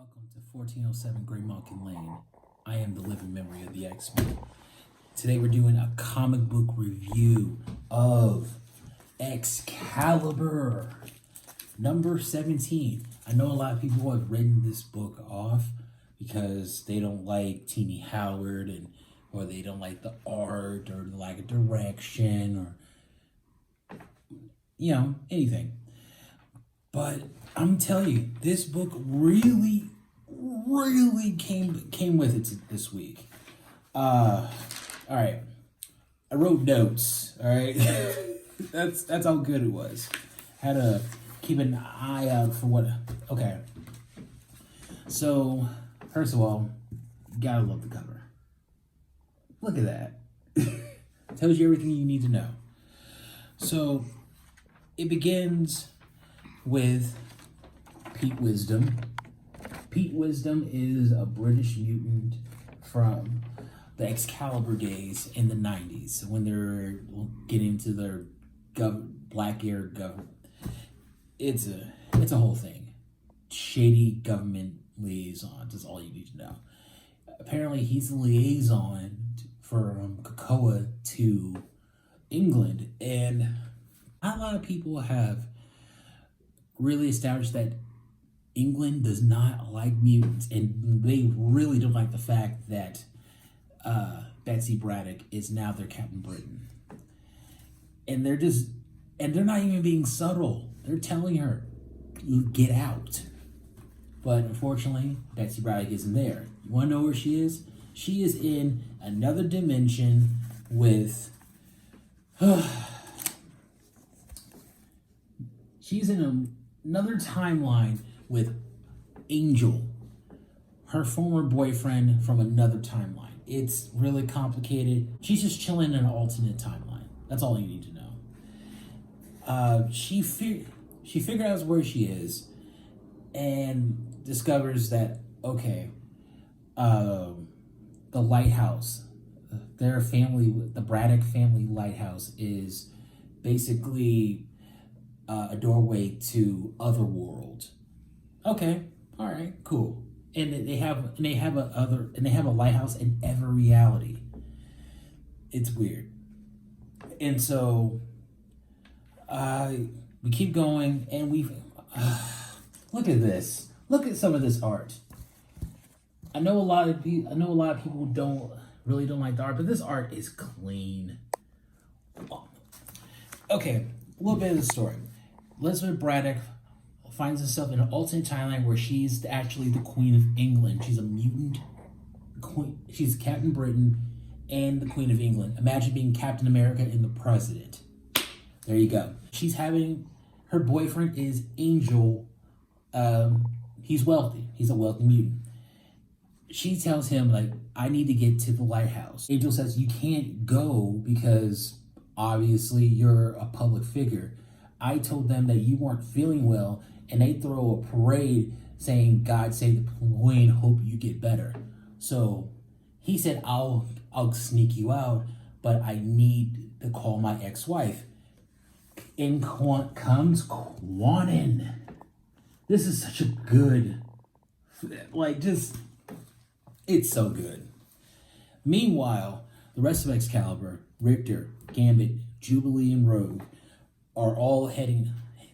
Welcome to 1407 Grey Mountain Lane. I am the living memory of the X-Men. Today we're doing a comic book review of Excalibur, number 17. I know a lot of people have written this book off because they don't like Teeny Howard or they don't like the art or the lack of direction or anything. But I'm telling you, this book really came with it this week. All right, I wrote notes. All right, that's how good it was. Had to keep an eye out for what. Okay, so first of all, gotta love the cover. Look at that. Tells you everything you need to know. So it begins with Pete Wisdom. Pete Wisdom is a British mutant from the Excalibur days in the 90s when they're getting into their black air government. It's a whole thing. Shady government liaisons is all you need to know. Apparently he's the liaison from Krakoa to England, and not a lot of people have really established that England does not like mutants, and they really don't like the fact that Betsy Braddock is now their Captain Britain. And they're not even being subtle. They're telling her, get out. But unfortunately, Betsy Braddock isn't there. You want to know where she is? She is in another dimension with she's in another timeline with Angel, her former boyfriend from another timeline. It's really complicated. She's just chilling in an alternate timeline. That's all you need to know. She figures out where she is and discovers that, okay, the lighthouse, their family, the Braddock family lighthouse, is basically a doorway to Otherworld. Okay, all right, cool. And they have a lighthouse in every reality. It's weird. And so we keep going, and we look at this. Look at some of this art. I know a lot of people don't like the art, but this art is clean. Okay, a little bit of the story. Elizabeth Braddock finds herself in an alternate timeline where she's actually the Queen of England. She's a mutant queen. She's Captain Britain and the Queen of England. Imagine being Captain America and the President. There you go. She's having, her boyfriend is Angel. He's wealthy. He's a wealthy mutant. She tells him, like, I need to get to the lighthouse. Angel says, you can't go because obviously you're a public figure. I told them that you weren't feeling well, and they throw a parade saying, God save the Queen, hope you get better. So he said, I'll sneak you out, but I need to call my ex-wife. In comes Quanin. This is such a good, it's so good. Meanwhile, the rest of Excalibur, Richter, Gambit, Jubilee, and Rogue are all heading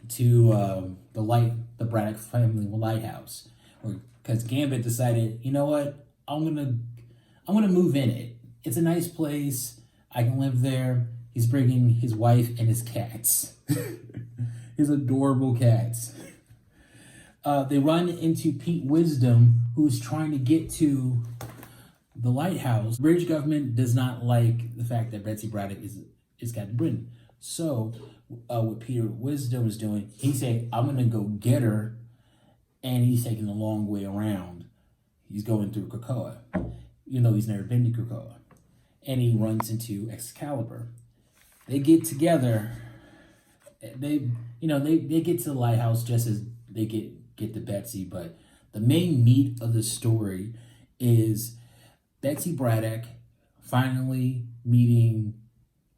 to the Braddock family lighthouse, because Gambit decided, you know what, I'm gonna move in it. It's a nice place. I can live there. He's bringing his wife and his cats, his adorable cats. They run into Pete Wisdom, who's trying to get to the lighthouse. The British government does not like the fact that Betsy Braddock is Captain Britain. So what Peter Wisdom is doing, he's saying, I'm going to go get her, and he's taking the long way around. He's going through Krakoa, even though he's never been to Krakoa. And he runs into Excalibur. They get together. They get to the lighthouse just as they get to Betsy, but the main meat of the story is Betsy Braddock finally meeting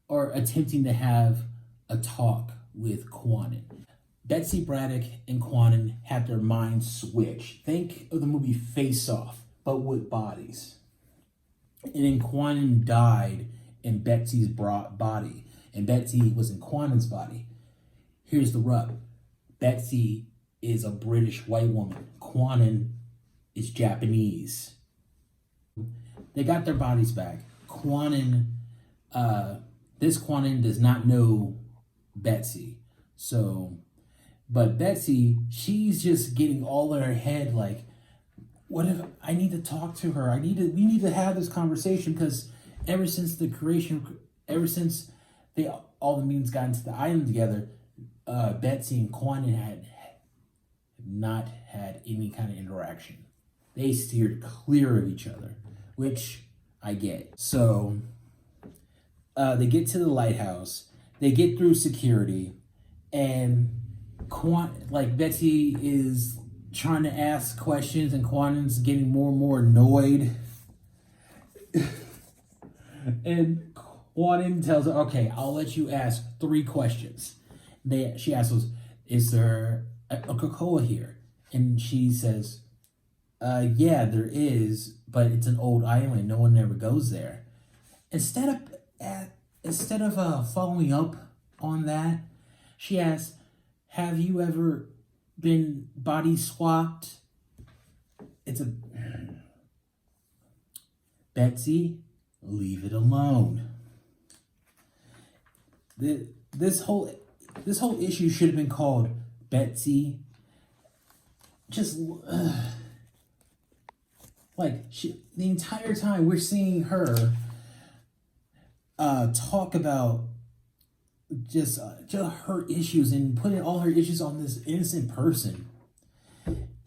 or attempting to have a talk with Quanin. Betsy Braddock and Quanon had their minds switched. Think of the movie Face Off, but with bodies. And then Quanon died in Betsy's body, and Betsy was in Quanon's body. Here's the rub. Betsy is a British white woman. Quanon is Japanese. They got their bodies back. This Quanon does not know Betsy. But Betsy, she's just getting all in her head, like, what if I need to talk to her? We need to have this conversation, because ever since the all the mutants got into the island together, Betsy and Quanon have not had any kind of interaction. They steered clear of each other, which I get. So they get to the lighthouse, they get through security, and Betsy is trying to ask questions, and Quanon's getting more and more annoyed. And Quanon tells her, okay, I'll let you ask 3 questions. She asks us, is there a Krakoa here? And she says, yeah, there is, but it's an old island. No one ever goes there. Instead of following up on that, she asks, have you ever been body swapped? Betsy, leave it alone. This whole issue should have been called Betsy. The entire time we're seeing her talk about just her issues and putting all her issues on this innocent person.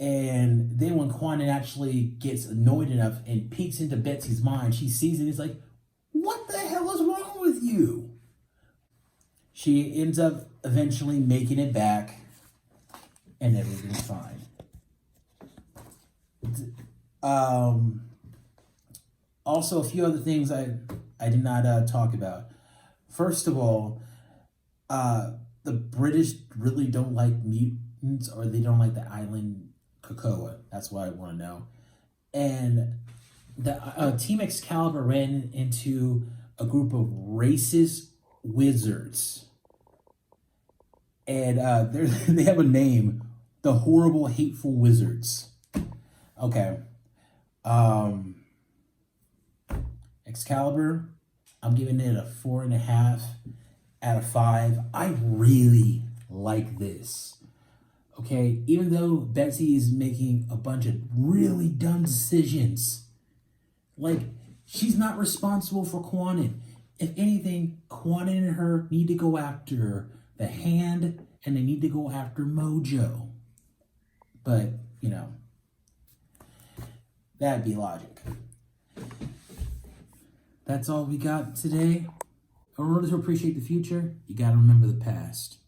And then when Quanon actually gets annoyed enough and peeks into Betsy's mind, she sees it and is like, what the hell is wrong with you? She ends up eventually making it back, and everything's fine. Also, a few other things I did not talk about. First of all, the British really don't like mutants, or they don't like the island Krakoa. That's what I want to know. And the Team Excalibur ran into a group of racist wizards. And they have a name, the Horrible Hateful Wizards. Okay. Excalibur, I'm giving it a 4.5 out of 5. I really like this. Okay, even though Betsy is making a bunch of really dumb decisions, she's not responsible for Quanon. If anything, Quanon and her need to go after the Hand, and they need to go after Mojo. But, that'd be logic. That's all we got today. In order to appreciate the future, you gotta remember the past.